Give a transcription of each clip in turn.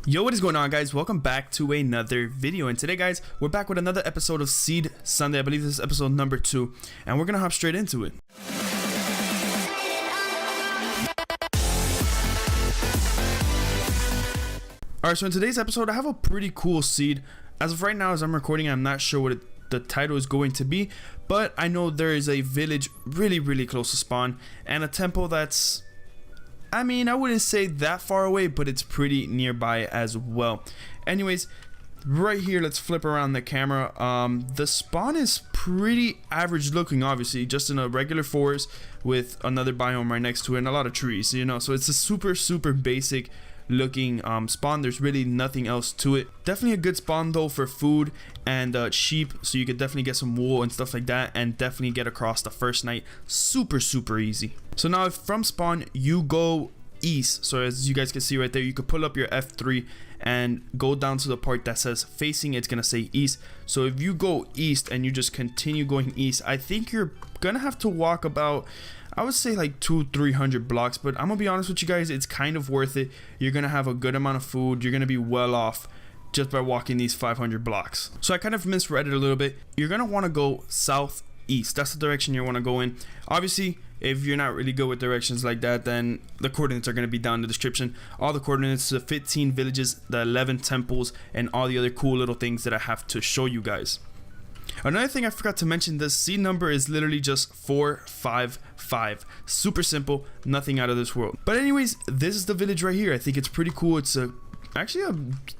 Yo, what is going on, guys? Welcome back to another video, and today, guys, we're back with another episode of Seed Sunday. I believe this is episode number 2, and we're gonna hop straight into it. Alright, so in today's episode, I have a pretty cool seed. As of right now, as I'm recording, I'm not sure what the title is going to be, but I know there is a village really close to spawn, and a temple that's, I mean, I wouldn't say that far away, but it's pretty nearby as well. Anyways, right here, let's flip around the camera. The spawn is pretty average looking, obviously, just in a regular forest with another biome right next to it and a lot of trees, you know, so it's a super basic looking spawn. There's really nothing else to it. Definitely a good spawn though for food and sheep, so you could definitely get some wool and stuff like that, and definitely get across the first night super easy. So now if from spawn you go east, so as you guys can see right there, you could pull up your F3 and go down to the part that says facing, it's gonna say east. So if you go east and you just continue going east, I think you're gonna have to walk about, I would say like 200-300 blocks, but I'm gonna be honest with you guys, it's kind of worth it. You're gonna have a good amount of food, you're gonna be well off just by walking these 500 blocks. So I kind of misread it a little bit. You're gonna want to go southeast. That's the direction you want to go in. Obviously, if you're not really good with directions like that, then the coordinates are going to be down in the description. All the coordinates, the 15 villages, the 11 temples, and all the other cool little things that I have to show you guys. Another thing I forgot to mention, the seed number is literally just 455. Super simple, nothing out of this world. But anyways, this is the village right here. I think it's pretty cool. It's actually a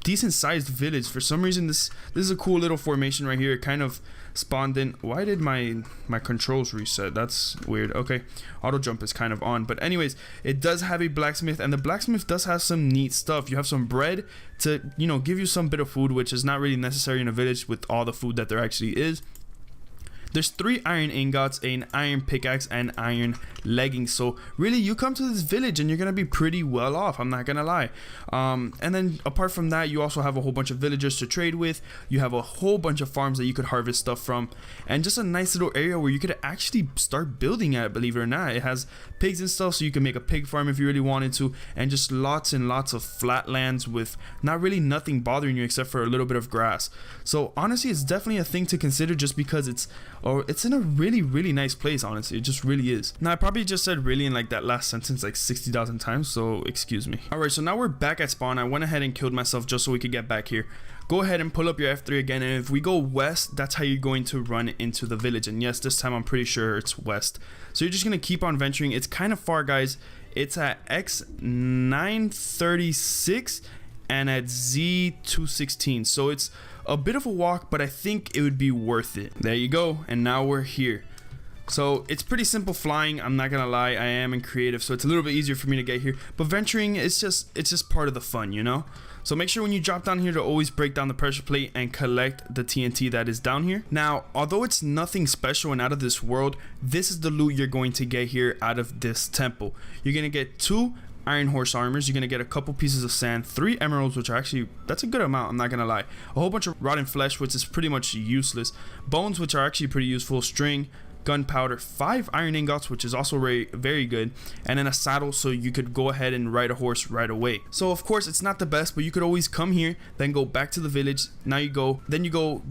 decent sized village. For some reason, this is a cool little formation right here. It kind of spawned in. Why did my controls reset? That's weird. Okay, auto jump is kind of on, but anyways, it does have a blacksmith, and the blacksmith does have some neat stuff. You have some bread to, you know, give you some bit of food, which is not really necessary in a village with all the food that there actually is. There's 3 iron ingots, an iron pickaxe, and iron leggings. So really, you come to this village and you're gonna be pretty well off, I'm not gonna lie. And then apart from that, you also have a whole bunch of villagers to trade with. You have a whole bunch of farms that you could harvest stuff from, and just a nice little area where you could actually start building at, believe it or not. It has pigs and stuff, so you can make a pig farm if you really wanted to, and just lots and lots of flat lands with not really nothing bothering you except for a little bit of grass. So honestly, it's definitely a thing to consider, just because it's in a really nice place. Honestly, it just really is. Now, I probably just said really in like that last sentence like 60,000 times, so excuse me. Alright, so now we're back at spawn. I went ahead and killed myself just so we could get back here. Go ahead and pull up your F3 again, and if we go west, that's how you're going to run into the village. And yes, this time I'm pretty sure it's west. So you're just gonna keep on venturing. It's kind of far, guys. It's at X936 and at Z216, so it's a bit of a walk, but I think it would be worth it. There you go, and now we're here. So it's pretty simple flying, I'm not gonna lie. I am in creative, so it's a little bit easier for me to get here, but venturing, it's just part of the fun, you know. So make sure when you drop down here to always break down the pressure plate and collect the TNT that is down here. Now, although it's nothing special and out of this world, this is the loot you're going to get here out of this temple. You're gonna get 2 iron horse armors, you're gonna get a couple pieces of sand, 3 emeralds, which are actually, that's a good amount, I'm not gonna lie, a whole bunch of rotten flesh, which is pretty much useless, bones, which are actually pretty useful, string, gunpowder, 5 iron ingots, which is also very good, and then a saddle, so you could go ahead and ride a horse right away. So of course it's not the best, but you could always come here, then go back to the village. Now you go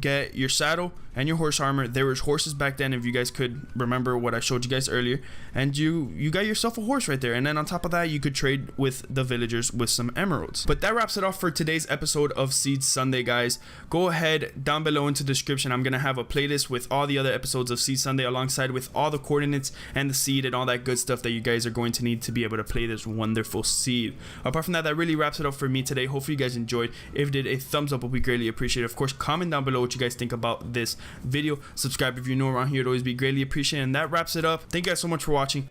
get your saddle and your horse armor. There was horses back then, if you guys could remember what I showed you guys earlier, and you got yourself a horse right there. And then on top of that, you could trade with the villagers with some emeralds. But that wraps it off for today's episode of Seed Sunday, guys. Go ahead down below into the description, I'm gonna have a playlist with all the other episodes of Seed Sunday, alongside with all the coordinates and the seed and all that good stuff that you guys are going to need to be able to play this wonderful seed. Apart from that, that really wraps it up for me today. Hopefully you guys enjoyed. If you did, a thumbs up will be greatly appreciated. Of course, comment down below what you guys think about this video. Subscribe if you're new around here, it'd always be greatly appreciated. And that wraps it up. Thank you guys so much for watching.